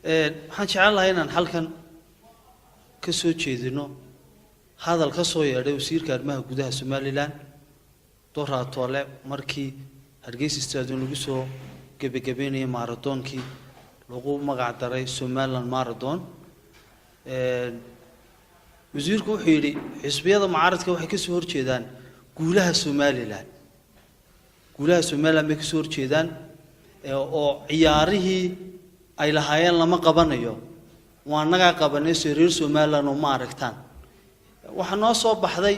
waxaan jeclaan lahaa inaan halkan ka soo jeedino hadal ka soo yeedhay wasiirka arrimaha gudaha Somaliland Doraatole markii Hargeysa Stadium lagu soo gabagabeynayay maratoonkii lagu magac daray Somaliland Marathon wasiirku wuxuu yiri xisbiyada mucaaradka waxay ka soo horjeedaan guulaha Somaliland bay ka soo horjeedaan oo ciyaarihii ay lahaayeen lama qabanayo waa naga qabanay reer Somaliland oo ma aragtaan waxa noo soo baxday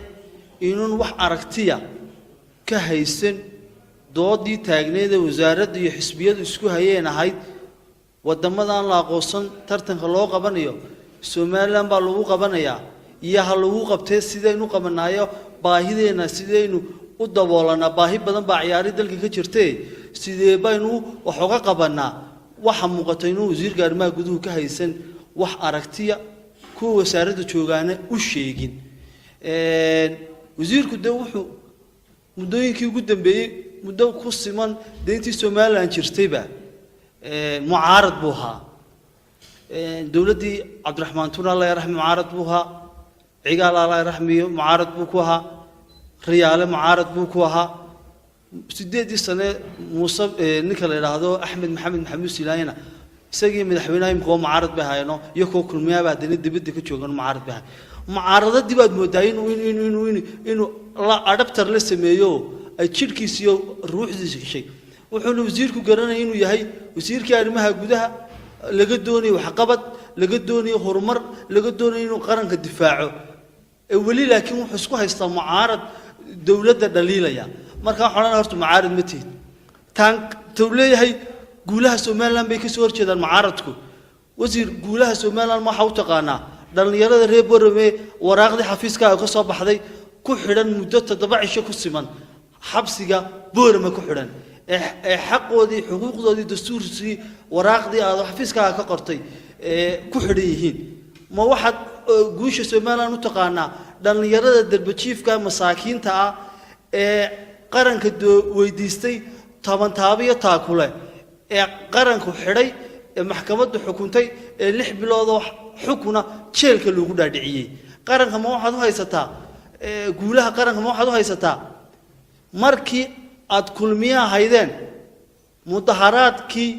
inuu wax aragtiya ka haysan doodii taagneeda wasaaradda iyo xisbiyadu isku hayeen ahayd wadamadan la aqoonsan tartanka loo qabanayo Somaliland baa lagu qabanayaa iyo ha lagu qabtay sidaynu qabanayo baahideena sidaynu u daboolana baahi badan baa ciyaari dalka ka jirtay sidee baynu wax uga qabanaa waxa muuqata inuu wasiirka arrimaha gudaha ka haysan wax aragtiya ku wasaaradda joogaana u sheegin wasiirku wuxuu muddooyinkii ugu dambeeyay muddo ku siman deyntii Somaliland jirtayba mucaarad buu ahaa dawladdii Cabdiraxmaan Tuur Allah yarxam mucaarad buu ahaa cigaal Allah yarxamiyo mucaarad buu ku ahaa riyaale mucaarad buu ku ahaa 8 sano Muuse ninka la yiraahdo Axmed Maxamed Silaayana isagii madaxweynaha imka mucaarad bay hayno iyo koo kulmiyaa baa dibadda ka joogan mucaarad bay mucaaradadii baad moodaa inuu la adapter la sameeyo ay jirkiisa iyo ruuxdiisa gashay wuxuu wasiirku garanay inuu yahay wasiirka arrimaha gudaha laga doonayo wax qabad laga doonayo horumar laga doonayo inuu qaranka difaaco wali laakiin wuxuu isku haystaa mucaarad dawladda dhaliilaya marka xoolana horta mucaarad ma tiid tan tawleeyahay guulaha Somaliland bay ka soo horjeedaan mucaaradku wasiir guulaha Somaliland ma waxa uu taqaanaa dhalinyarada reer Boorame waraaqdi xafiiska ka soo baxday ku xidhan muddo 7 cisho ku siman xabsiga Boorame ku xidhan xaqoodii xuquuqdoodii dastuurkii waraaqdii aad xafiiska ka qortay ku xidhan yihiin ma waxa guusha Somaliland u taqaanaa dhalinyarada darbajiifka masaakiinta ah qaranka weydiistay taabiyo taakule qaranku xidhay maxkamaddu xukuntay 6 bilood oo xukuna jeelka lagu dhaadhiciyay qaranka ma waxaad u haysataa guulaha qaranka ma waxaad u haysataa markii aad kulmiyaa haydeen mudaharaadkii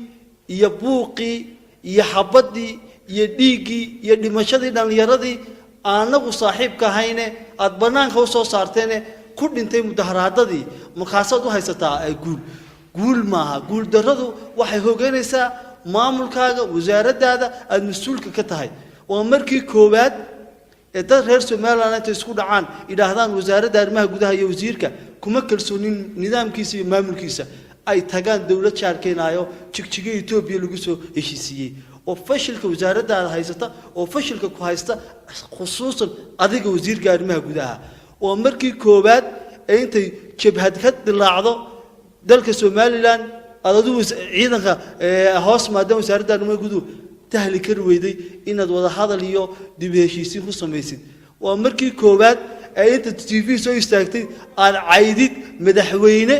iyo buuqii iyo xabadii iyo dhiigii iyo dhimashadii dhalinyaradii aanagu saaxiibka hayne aad banaanka u soo saarteen ku dhintay mudaharaadadii markaasaad u haysataa ay guul maaha guul darradu waxay hoggaanaysaa maamulkaaga wasaaraddaada aad mas'uulka ka tahay waa markii koowaad ee dad reer Somaliland ay isku dhacaan idhaahdaan wasaaradda arrimaha gudaha iyo wasiirka kuma kalsoonin nidaamkiisa iyo maamulkiisa ay tagaan dawlad shaarkeenaayo jigjiga Itoobiya lagu soo heshiisiyay oo fashilka wasaaraddaada haysata oo fashilka ku haysta khusuusan adiga wasiirka arrimaha gudaha oo markii koowaad ay intay jabhad ka dilaacdo dalka Somaliland adadu ciidanka hoos maadaama wasaaradda arrimaha gudaha tahli kar weyday inaad wada hadal iyo dib heshiisiin ku sameeysid waa markii koowaad ay inta TV soo istaagtay aad caydid madaxweyne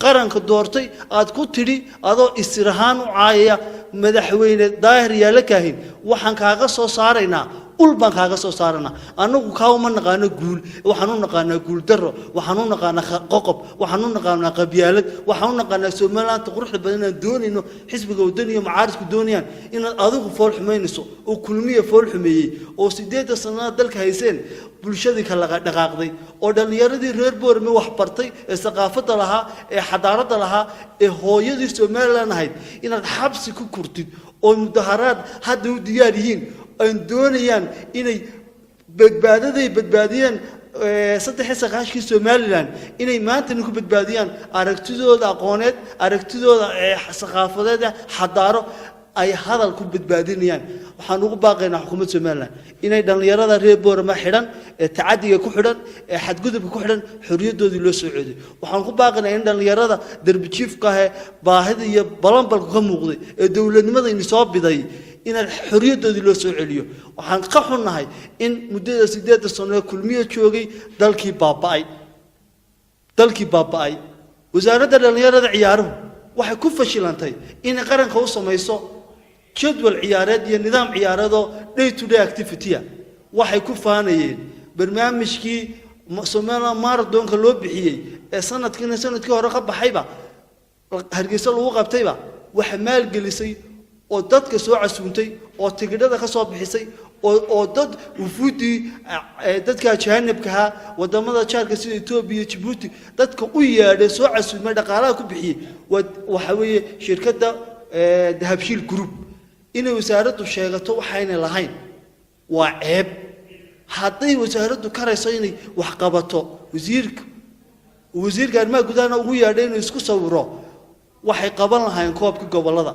qaranka doortay aad ku tiri adoo istirahaan u caayaya madaxweyne daahir yaala kaahin waxaan kaaga soo saaraynaa ulban kaaga soo saarana anagu kaawma naqaano guul waxaan u naqaanaa guul darro waxaan u naqaanaa qoqob waxaan u naqaanaa qabyaalad waxaan u naqaanaa Somaliland quruxda badan aan doonayno xisbiga wadaniga mucaaradku doonayaan in adigu fool xumeynayso oo kulmiye fool xumeeyay oo 8 sano dalka hayseen bulshadii kala dhaqaaqday oo dhalinyaradii reer Boorame wax bartay ee saqaafada lahaa ee xadaaradda lahaa ee hooyadii Somaliland ahayd inaad xabsi ku kurtid oo mudaharaad hadda u diyaar yihiin aan doonayaan inay badbaadiyaan 3 Somaliland inay maanta ku badbaadiyaan aragtidooda aqooneed aragtidooda saqaafadeed xadaaro ay hadal ku badbaadinayaan waxaan ugu baaqaynaa xukuumadda Somaliland inay dhalinyarada reer Boorama xidhan ee tacadiga ku xidhan ee xadgudubka ku xidhan xorriyadoodii loo soo celiyo waxaan ku baaqaynaa in dhalinyarada darbijiifka ah baahida iyo balanbalka ka muuqday ee dawladnimada in soo biday in xorriyadoodii loo soo celiyo waxaan ka xunnahay in muddada 8 sano kulmiye joogay dalkii baaba'ay wasaaradda dhalinyarada ciyaaruhu waxay ku fashilantay in qaranka u sameeyso jadwal ciyaareed iyo nidaam ciyaareedoo day to day activity waxay ku faanayeen barnaamijkii Soomaaliland marathonka loo bixiyay ee sanadkii hore ka baxayba Hargeysa lagu qabtayba waxa maalgelisay oo dadka soo casuuntay oo tigidhada ka soo bixisay oo dad wufuudi dadka ajaanibka ah wadamada jaarka sida Ethiopia iyo Djibouti dadka u yeedhay soo casuumay dhaqaalaha ku bixiyay waxa weeye shirkadda Dahabshiil Group inay wasaaraddu sheegato waxayna lahayn waa ceeb hadday wasaaraddu karayso inay wax qabato wasiirka arrimaha gudaha ugu yeedhay inuu isku sawiro waxay qaban lahayn koobka gobolada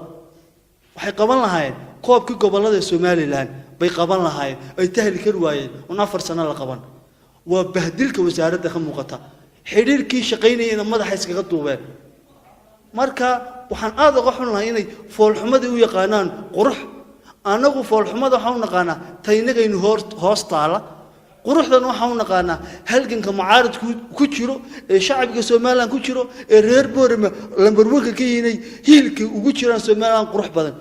waxay qaban lahayn koobka gobolada Soomaaliland bay qaban lahayn ay tahli kar waayeen una 4 sano la qaban waa bahdilka wasaaradda ka muuqata xiriirkii shaqeynayna madaxa iskaga duubeen marka waxaan aad uga xunahay inay foolxumada u yaqaanaan qurux anagu foolxumada waxaan u naqaanaa taynagaynu hoostaala quruxdan waxaan u naqaanaa halganka mucaaradku ku jiro ee shacabka Soomaaliland ku jiro ee reer Boorama lambar 1 ka yihiin hiilka ugu jiraan Soomaaliland qurux badan